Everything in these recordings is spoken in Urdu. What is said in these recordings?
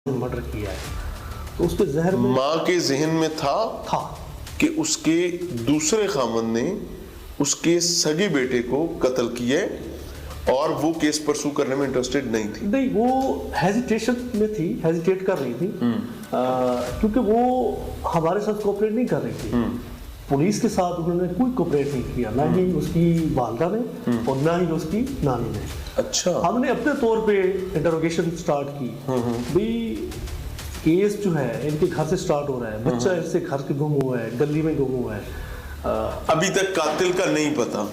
مرڈر کیا ہے تو اس کے ذہن میں ماں کے ذہن میں تھا کہ اس کے دوسرے خامند نے اس کے سگے بیٹے کو قتل کیا اور وہ کیس پرسو کرنے میں انٹرسٹڈ نہیں تھی. نہیں، وہ ہیزیٹیشن میں تھی، ہیزیٹیٹ کر رہی تھی کیونکہ وہ ہمارے ساتھ کوپریٹ نہیں کر رہی تھی. پولیس کے ساتھ انہوں نے کوئی کوپریٹ نہیں کیا، نہ ہی اس کی والدہ نے اور نہ ہی اس کی نانی نے. اچھا. ہم نے اپنے طور پہ انٹروگیشن سٹارٹ کی بھی کیس جو ہے ان کے گھر سے سٹارٹ ہو رہا ہے، بچہ ان سے گھر کے گم ہوا ہے، گلی میں گم ہوا ہے. ابھی تک قاتل کا نہیں پتا،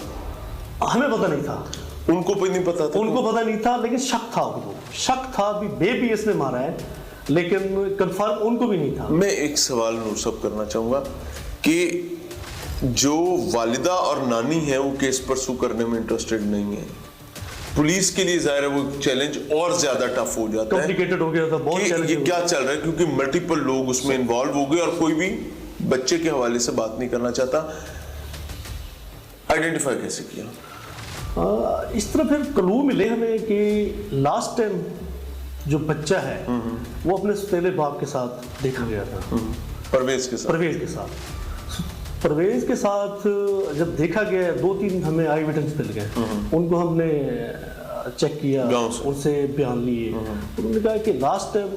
ہمیں پتہ نہیں تھا، ان کو نہیں پتا تھا، ان کو پتہ نہیں تھا، لیکن شک تھا، ان کو شک تھا بھی اس نے مارا ہے، لیکن کنفرم ان کو بھی نہیں تھا. میں ایک سوال نوسب کرنا چاہوں گا کہ جو والدہ اور نانی ہے وہ کیس پرسو کرنے میں انٹرسٹڈ نہیں ہے، پولیس کے لیے ظاہر ہے وہ چیلنج اور زیادہ ٹف ہو جاتا ہے، کمپلیکیٹڈ ہو گیا تھا بہت. یہ کیا چل رہا ہے کیونکہ ملٹیپل لوگ اس میں انوالو ہو گئے اور کوئی بھی بچے کے حوالے سے بات نہیں کرنا چاہتا. آئیڈینٹیفائی کیسے کیا؟ اس طرح پھر کلو ملے ہمیں کہ لاسٹ ٹائم جو بچہ ہے وہ اپنے سوتیلے باپ کے ساتھ دیکھا گیا تھا، پرویز کے ساتھ. پرویز کے ساتھ جب دیکھا گیا 2-3 ہمیں آئی وٹنس مل گئے، ان کو ہم نے چیک کیا، ان سے بیان لیے. انہوں نے کہا کہ لاسٹ ٹائم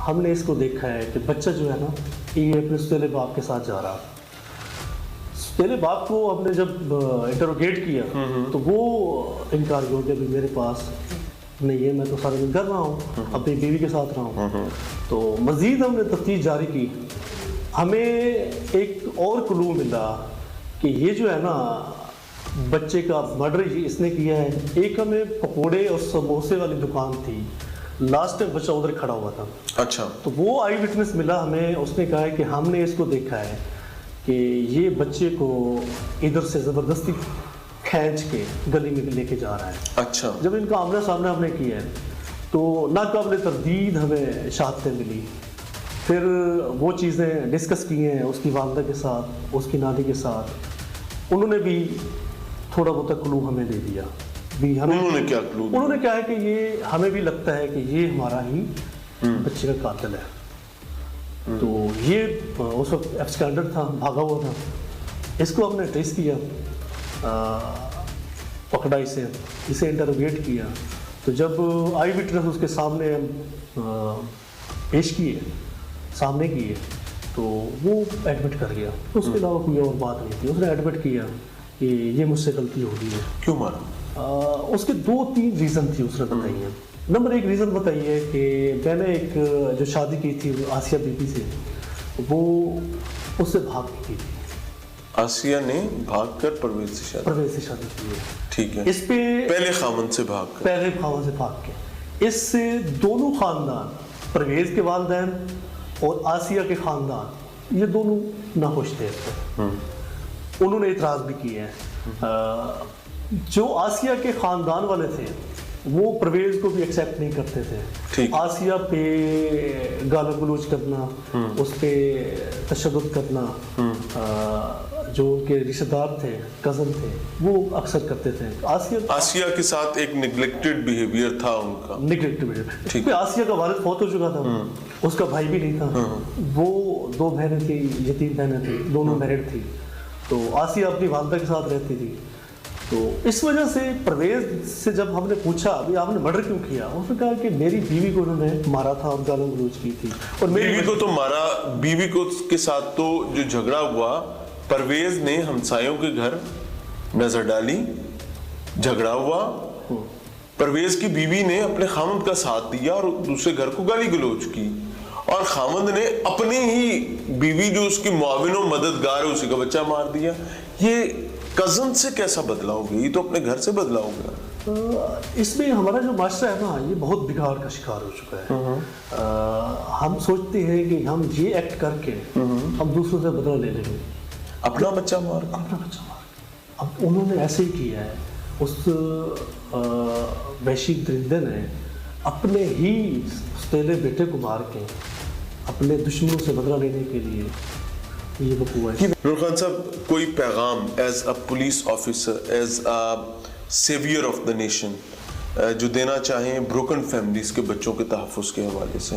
ہم نے اس کو دیکھا ہے کہ بچہ جو ہے نا یہ اپنے سوتیلے باپ کے ساتھ جا رہا. سوتیلے باپ کو ہم نے جب انٹروگیٹ کیا تو وہ انکار ہو گیا، میرے پاس نہیں ہے، میں تو سارے دن کر رہا ہوں، اپنی بیوی کے ساتھ رہا ہوں. تو مزید ہم نے تفتیش جاری کی، ہمیں ایک اور کلو ملا کہ یہ جو ہے نا بچے کا مرڈر اس نے کیا ہے. ایک ہمیں پکوڑے اور سموسے والی دکان تھی، لاسٹ ٹائم بچہ ادھر کھڑا ہوا تھا. اچھا. تو وہ آئی وٹنس ملا ہمیں، اس نے کہا ہے کہ ہم نے اس کو دیکھا ہے کہ یہ بچے کو ادھر سے زبردستی کھینچ کے گلی میں لے کے جا رہا ہے. اچھا. جب ان کا آمنا سامنا ہم نے کیا ہے تو ناقابل تردید ہمیں شہادتیں ملی. پھر وہ چیزیں ڈسکس کی ہیں اس کی والدہ کے ساتھ، اس کی نانی کے ساتھ، انہوں نے بھی تھوڑا بہت کلو ہمیں دے دیا. بھی ہمیں انہوں نے کیا کلو؟ انہوں نے کہا ہے کہ یہ ہمیں بھی لگتا ہے کہ یہ ہمارا ہی بچے کا قاتل ہے. تو یہ اس وقت ایبسکینڈر تھا، بھاگا ہوا تھا. اس کو ہم نے ٹریس کیا، پکڑا اسے انٹروگیٹ کیا. تو جب آئی وٹنس اس کے سامنے پیش کیے، سامنے کیے، تو وہ ایڈمٹ کر گیا. اس کے علاوہ کوئی اور بات نہیں تھی. اس نے ایڈمٹ کیا کہ یہ مجھ سے غلطی ہو گئی ہے. کیوں مارا؟ اس کے 2-3 ریزن تھی اس نے بتائی ہیں. نمبر 1 ریزن بتائیے کہ میں نے ایک جو شادی کی تھی آسیہ بی بی سے، وہ اس سے بھاگ کی تھی. آسیہ نے بھاگ کر پرویز سے شادی کی ہے. ٹھیک ہے. اس پہ پہلے خامن سے بھاگ کے اس سے دونوں خاندان، پرویز کے والدین اور آسیہ کے خاندان، یہ دونوں ناخوش تھے اس پہ. انہوں نے اعتراض بھی کیے ہیں. جو آسیہ کے خاندان والے تھے وہ پرویز کو بھی ایکسیپٹ نہیں کرتے تھے. آسیہ پہ گالا گلوچ کرنا، اس پہ تشدد کرنا، جو ان کے رشتہ دار تھے، کزن تھے، وہ اکثر کرتے تھے. آسیہ کے ساتھ ایک نیگلیکٹڈ بیہیویئر تھا ان کا. اس پہ آسیہ کا والد فوت ہو چکا تھا، اس کا بھائی بھی نہیں تھا. وہ 2 بہنیں تھیں، یتیم بہنیں تھیں، دونوں میرڈ تھی. تو آسیہ اپنی والدہ کے ساتھ رہتی تھی. تو اس وجہ سے پرویز سے جب ہم نے پوچھا ابھی آپ نے مرڈر کیوں کیا، اس نے کہا کہ میری بیوی کو انہوں نے مارا تھا اور گالا گلوچ کی تھی. اور بیوی کو تو مارا، بیوی کو کے ساتھ تو جو جھگڑا ہوا، پرویز نے ہمسایوں کے گھر نظر ڈالی، جھگڑا ہوا، پرویز کی بیوی نے اپنے خامند کا ساتھ دیا اور دوسرے گھر کو گالی گلوچ کی، اور خامند نے اپنی ہی بیوی جو اس کی معاون و مددگار ہے اسی کا بچہ مار دیا. یہ کزن سے کیسا بدلا ہو گیا؟ یہ تو اپنے گھر سے بدلا ہو گیا. اس میں ہمارا جو معاشرہ ہے نا یہ بہت بگاڑ کا شکار ہو چکا ہے. ہم سوچتے ہیں کہ ہم یہ ایکٹ کر کے ہم دوسروں سے بدلہ لے لیں گے، اپنا بچہ مار. اب انہوں نے ایسے ہی کیا ہے. اس وحشی درندے نے اپنے ہی سوتیلے بیٹے کو مار کے اپنے دشمنوں سے بدلہ لینے کے لیے یہ وقوع ہے. نور خان صاحب، کوئی پیغام as a police officer, as a severe of the nation جو دینا چاہیں بروکن فیملیز کے بچوں کے تحفظ کے حوالے سے؟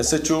SHO